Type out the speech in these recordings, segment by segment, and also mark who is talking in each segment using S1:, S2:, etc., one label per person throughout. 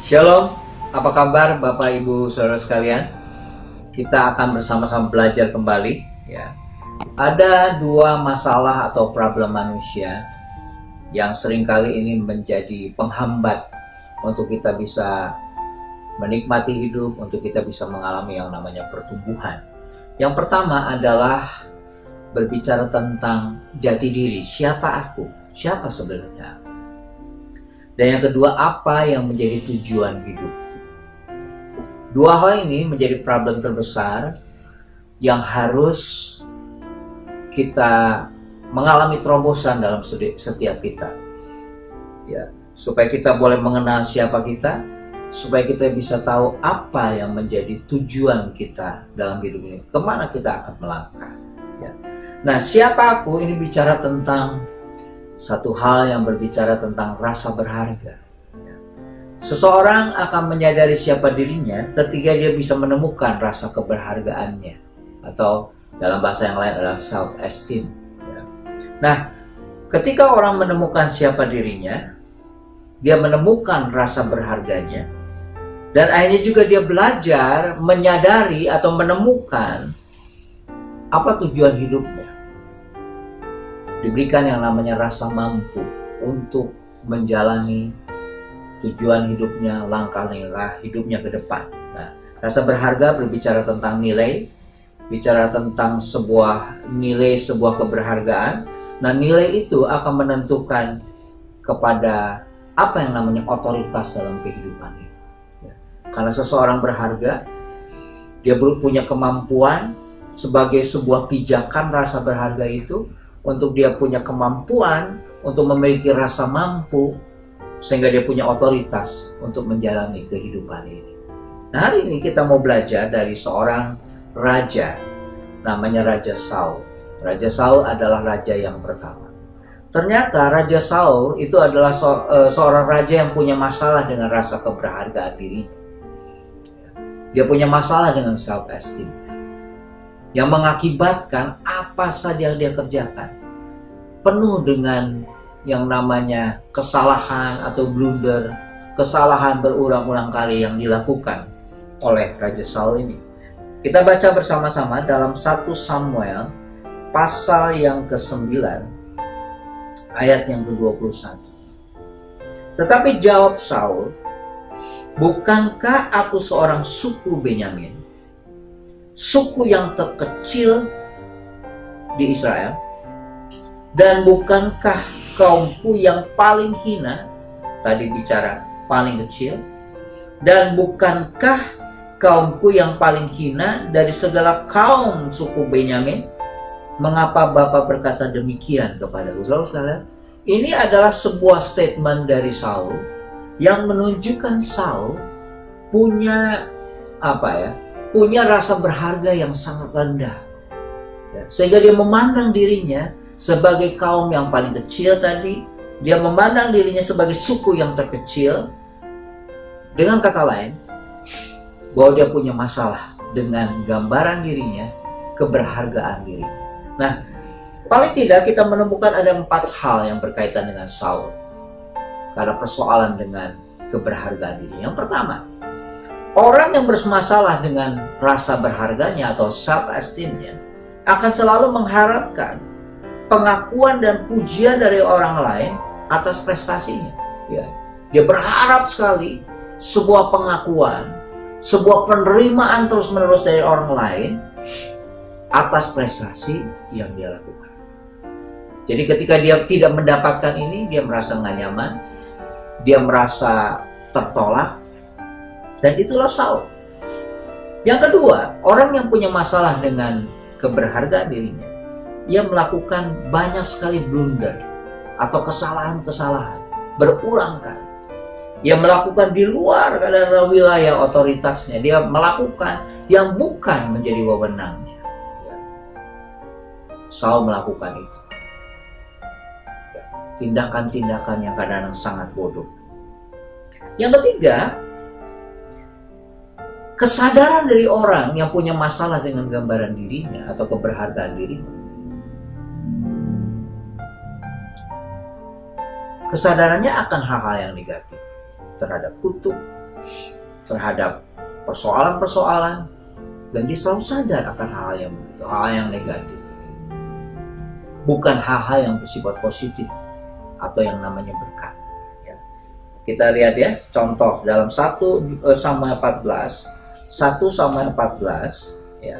S1: Shalom, apa kabar Bapak Ibu Saudara sekalian? Kita akan bersama-sama belajar kembali ya. Ada dua masalah atau problem manusia yang seringkali ini menjadi penghambat untuk kita bisa menikmati hidup, untuk kita bisa mengalami yang namanya pertumbuhan. Yang pertama adalah berbicara tentang jati diri, siapa aku? Siapa sebenarnya? Dan yang kedua, apa yang menjadi tujuan hidup? Dua hal ini menjadi problem terbesar yang harus kita mengalami terobosan dalam setiap kita. Ya, supaya kita boleh mengenal siapa kita, supaya kita bisa tahu apa yang menjadi tujuan kita dalam hidup ini, kemana kita akan melangkah. Ya. Nah, siapa aku ini bicara tentang satu hal yang berbicara tentang rasa berharga. Seseorang akan menyadari siapa dirinya ketika dia bisa menemukan rasa keberhargaannya, atau dalam bahasa yang lain adalah self-esteem. Nah, ketika orang menemukan siapa dirinya, dia menemukan rasa berharganya, dan akhirnya juga dia belajar menyadari atau menemukan apa tujuan hidupnya. Diberikan yang namanya rasa mampu untuk menjalani tujuan hidupnya, langkah hidupnya ke depan. Nah, rasa berharga berbicara tentang nilai, bicara tentang sebuah nilai, sebuah keberhargaan. Nah, nilai itu akan menentukan kepada apa yang namanya otoritas dalam kehidupan ini. Karena seseorang berharga, dia punya kemampuan sebagai sebuah pijakan rasa berharga itu, untuk dia punya kemampuan untuk memiliki rasa mampu sehingga dia punya otoritas untuk menjalani kehidupan ini. Nah, hari ini kita mau belajar dari seorang raja, namanya Raja Saul. Raja Saul adalah raja yang pertama. Ternyata Raja Saul itu adalah seorang raja yang punya masalah dengan rasa keberhargaan dirinya. Dia punya masalah dengan self-esteem, yang mengakibatkan apa saja yang dia kerjakan penuh dengan yang namanya kesalahan atau blunder, kesalahan berulang-ulang kali yang dilakukan oleh Raja Saul ini. Kita baca bersama-sama dalam 1 Samuel pasal yang ke-9 ayat yang ke-21. Tetapi jawab Saul, "Bukankah aku seorang suku Benyamin, suku yang terkecil di Israel? Dan bukankah kaumku yang paling hina," tadi bicara paling kecil, "dan bukankah kaumku yang paling hina dari segala kaum suku Benyamin? Mengapa Bapak berkata demikian kepadaku?" Saudara, ini adalah sebuah statement dari Saul yang menunjukkan Saul punya punya rasa berharga yang sangat rendah, sehingga dia memandang dirinya sebagai kaum yang paling kecil tadi. Dia memandang dirinya sebagai suku yang terkecil. Dengan kata lain, bahwa dia punya masalah dengan gambaran dirinya, keberhargaan dirinya. Nah, paling tidak kita menemukan ada 4 hal yang berkaitan dengan Saul karena persoalan dengan keberhargaan diri. Yang pertama, orang yang bermasalah dengan rasa berharganya atau self-esteemnya akan selalu mengharapkan pengakuan dan pujian dari orang lain atas prestasinya. Dia berharap sekali sebuah pengakuan, sebuah penerimaan terus-menerus dari orang lain atas prestasi yang dia lakukan. Jadi ketika dia tidak mendapatkan ini, dia merasa nggak nyaman, dia merasa tertolak, dan itulah Saul. Yang kedua, orang yang punya masalah dengan keberhargaan dirinya, ia melakukan banyak sekali blunder atau kesalahan-kesalahan berulang kali. Ia melakukan di luar kadar wilayah otoritasnya. Dia melakukan yang bukan menjadi wewenangnya. Saul melakukan itu. Tindakan-tindakan yang kadang-kadang sangat bodoh. Yang ketiga, kesadaran dari orang yang punya masalah dengan gambaran dirinya atau keberhargaan dirinya. Kesadarannya akan hal-hal yang negatif, terhadap kutuk, terhadap persoalan-persoalan, dan dia selalu sadar akan hal yang negatif, bukan hal-hal yang bersifat positif atau yang namanya berkat. Ya. Kita lihat ya, contoh dalam 1 Samuel 14, ya.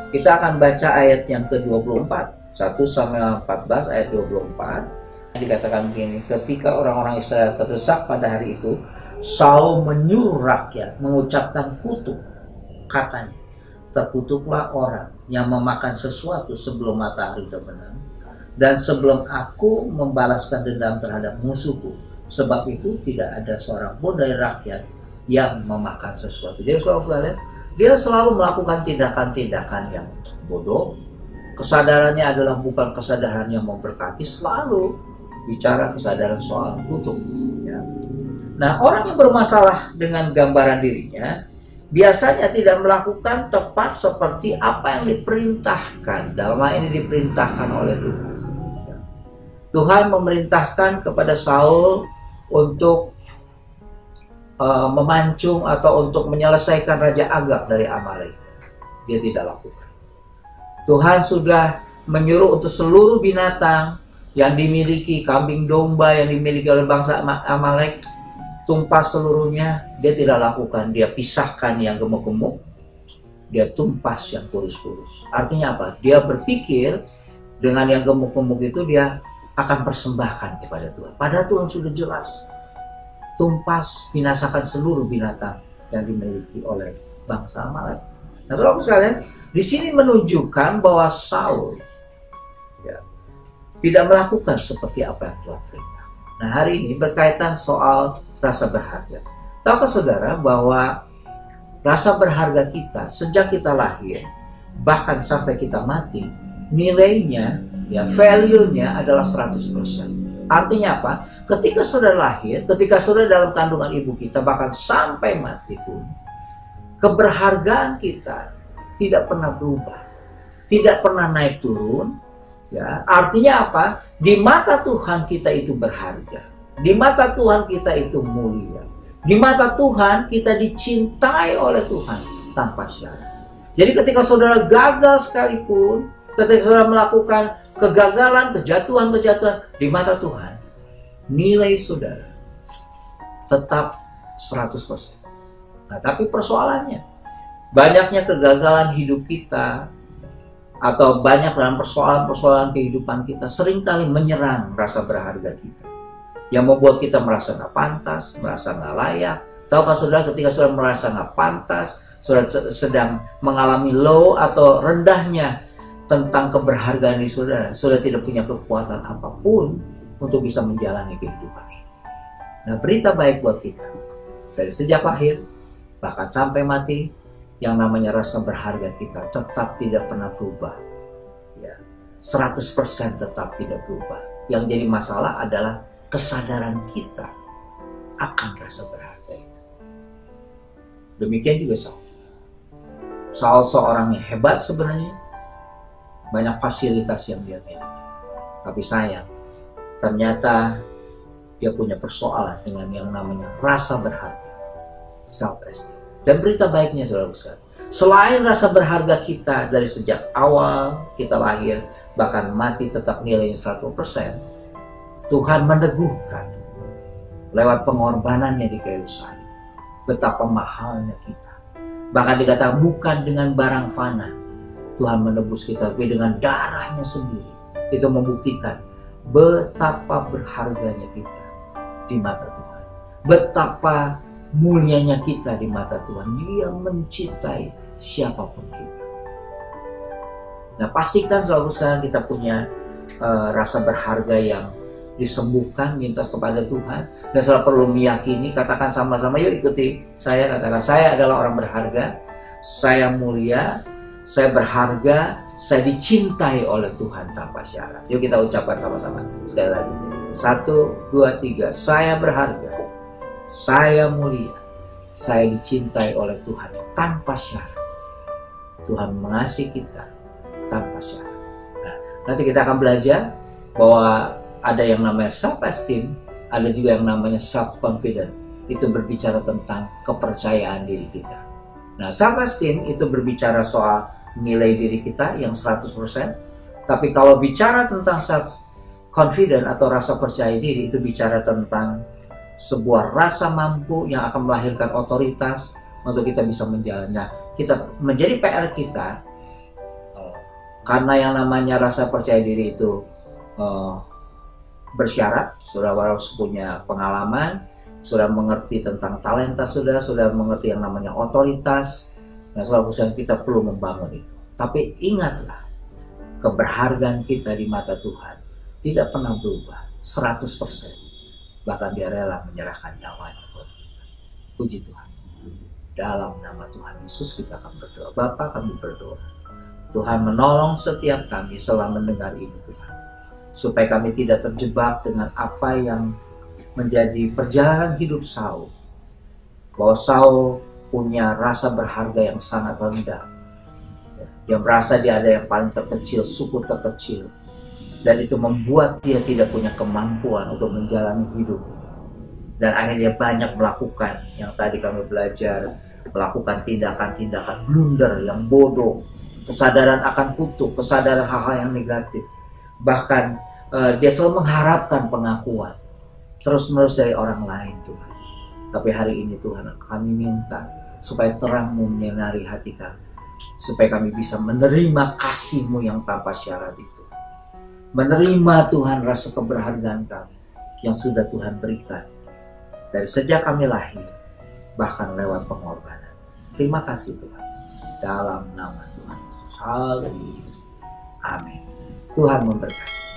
S1: Kita akan baca ayat yang ke-24. 1 Samuel 14 ayat 24. Dikatakan begini, ketika orang-orang Israel terdesak pada hari itu, Saul menyuruh rakyat mengucapkan kutuk. Katanya, terkutuklah orang yang memakan sesuatu sebelum matahari terbenam, dan sebelum aku membalaskan dendam terhadap musuhku. Sebab itu tidak ada seorang pun dari rakyat yang memakan sesuatu. Jadi saudara, dia selalu melakukan tindakan-tindakan yang bodoh. Kesadarannya adalah bukan kesadaran yang memberkati, selalu bicara kesadaran soal kutuk. Ya. Nah, orang yang bermasalah dengan gambaran dirinya biasanya tidak melakukan tepat seperti apa yang diperintahkan. Dalam hal ini diperintahkan oleh Tuhan. Tuhan memerintahkan kepada Saul untuk memancung atau untuk menyelesaikan Raja Agag dari Amalek. Dia tidak lakukan. Tuhan sudah menyuruh untuk seluruh binatang yang dimiliki, kambing domba yang dimiliki oleh bangsa Amalek, tumpas seluruhnya. Dia tidak lakukan. Dia pisahkan yang gemuk-gemuk, dia tumpas yang kurus-kurus. Artinya apa? Dia berpikir dengan yang gemuk-gemuk itu dia akan persembahkan kepada Tuhan. Padahal Tuhan sudah jelas, tumpas, binasakan seluruh binatang yang dimiliki oleh bangsa Amalek. Nah, saudara sekalian, di sini menunjukkan bahwa Saul tidak melakukan seperti apa yang Tuhan perintah. Nah, hari ini berkaitan soal rasa berharga. Tahukah saudara bahwa rasa berharga kita sejak kita lahir, bahkan sampai kita mati, nilainya, value-nya adalah 100%. Artinya apa? Ketika saudara lahir, ketika saudara dalam kandungan ibu kita, bahkan sampai mati pun, keberhargaan kita tidak pernah berubah, tidak pernah naik turun. Ya, artinya apa? Di mata Tuhan kita itu berharga, di mata Tuhan kita itu mulia, di mata Tuhan kita dicintai oleh Tuhan tanpa syarat. Jadi ketika saudara gagal sekalipun, ketika saudara melakukan kegagalan, kejatuhan di mata Tuhan, nilai saudara tetap 100%. Nah, tapi persoalannya, banyaknya kegagalan hidup kita atau banyak dalam persoalan-persoalan kehidupan kita seringkali menyerang rasa berharga kita, yang membuat kita merasa nggak pantas, merasa nggak layak. Tahukah saudara, ketika saudara merasa nggak pantas, saudara sedang mengalami low atau rendahnya tentang keberhargaan di saudara, saudara tidak punya kekuatan apapun untuk bisa menjalani kehidupan ini. Nah, berita baik buat kita, dari sejak lahir bahkan sampai mati, yang namanya rasa berharga kita tetap tidak pernah berubah. Ya, 100% tetap tidak berubah. Yang jadi masalah adalah kesadaran kita akan rasa berharga itu. Demikian juga Saul. Saul seorang yang hebat sebenarnya, banyak fasilitas yang dia miliki, tapi sayang, ternyata dia punya persoalan dengan yang namanya rasa berharga, self-esteem. Dan berita baiknya saudara sekalian, selain rasa berharga kita dari sejak awal kita lahir bahkan mati tetap nilainya 100%, Tuhan meneguhkan lewat pengorbanannya di kayu salib betapa mahalnya kita. Bahkan dikatakan bukan dengan barang fana Tuhan menebus kita, tapi dengan darahnya sendiri. Itu membuktikan betapa berharganya kita di mata Tuhan, betapa mulianya kita di mata Tuhan. Dia mencintai siapapun kita. Nah, pastikan selalu sekarang kita punya rasa berharga yang disembuhkan, minta kepada Tuhan. Dan selalu perlu meyakini, katakan sama-sama, yuk ikuti saya, katakan saya adalah orang berharga, saya mulia, saya berharga, saya dicintai oleh Tuhan tanpa syarat. Yuk kita ucapkan sama-sama sekali lagi. 1, 2, 3. Saya berharga, saya mulia, saya dicintai oleh Tuhan tanpa syarat. Tuhan mengasihi kita tanpa syarat. Nah, nanti kita akan belajar bahwa ada yang namanya self-esteem, ada juga yang namanya self-confident. itu berbicara tentang kepercayaan diri kita. Nah, self-esteem itu berbicara soal nilai diri kita yang 100%. Tapi kalau bicara tentang self-confident atau rasa percaya diri, itu bicara tentang sebuah rasa mampu yang akan melahirkan otoritas untuk kita bisa menjalani. Nah, kita menjadi PR kita, karena yang namanya rasa percaya diri itu bersyarat, sudah harus punya pengalaman, sudah mengerti tentang talenta, sudah mengerti yang namanya otoritas. Nah, selalu kita perlu membangun itu. Tapi ingatlah, keberhargaan kita di mata Tuhan tidak pernah berubah 100%. Bahkan dia rela menyerahkan nyawanya buat kita. Puji Tuhan. Dalam nama Tuhan Yesus kita akan berdoa. Bapa, kami berdoa, Tuhan menolong setiap kami setelah mendengar ini, Tuhan, supaya kami tidak terjebak dengan apa yang menjadi perjalanan hidup Saul. Bahwa Saul punya rasa berharga yang sangat rendah. Dia merasa dia ada yang paling terkecil, suku terkecil. Dan itu membuat dia tidak punya kemampuan untuk menjalani hidup. Dan akhirnya banyak melakukan yang tadi kami belajar, melakukan tindakan-tindakan blunder yang bodoh, kesadaran akan kutuk, kesadaran hal-hal yang negatif. Bahkan dia selalu mengharapkan pengakuan terus-menerus dari orang lain, Tuhan. Tapi hari ini Tuhan, kami minta supaya terang-Mu menyinari hati kami, supaya kami bisa menerima kasih-Mu yang tanpa syarat itu. Menerima Tuhan rasa keberhargaan kami yang sudah Tuhan berikan dari sejak kami lahir, bahkan lewat pengorbanan. Terima kasih Tuhan, dalam nama Tuhan Yesus. Haleluya. Amin. Tuhan memberkati.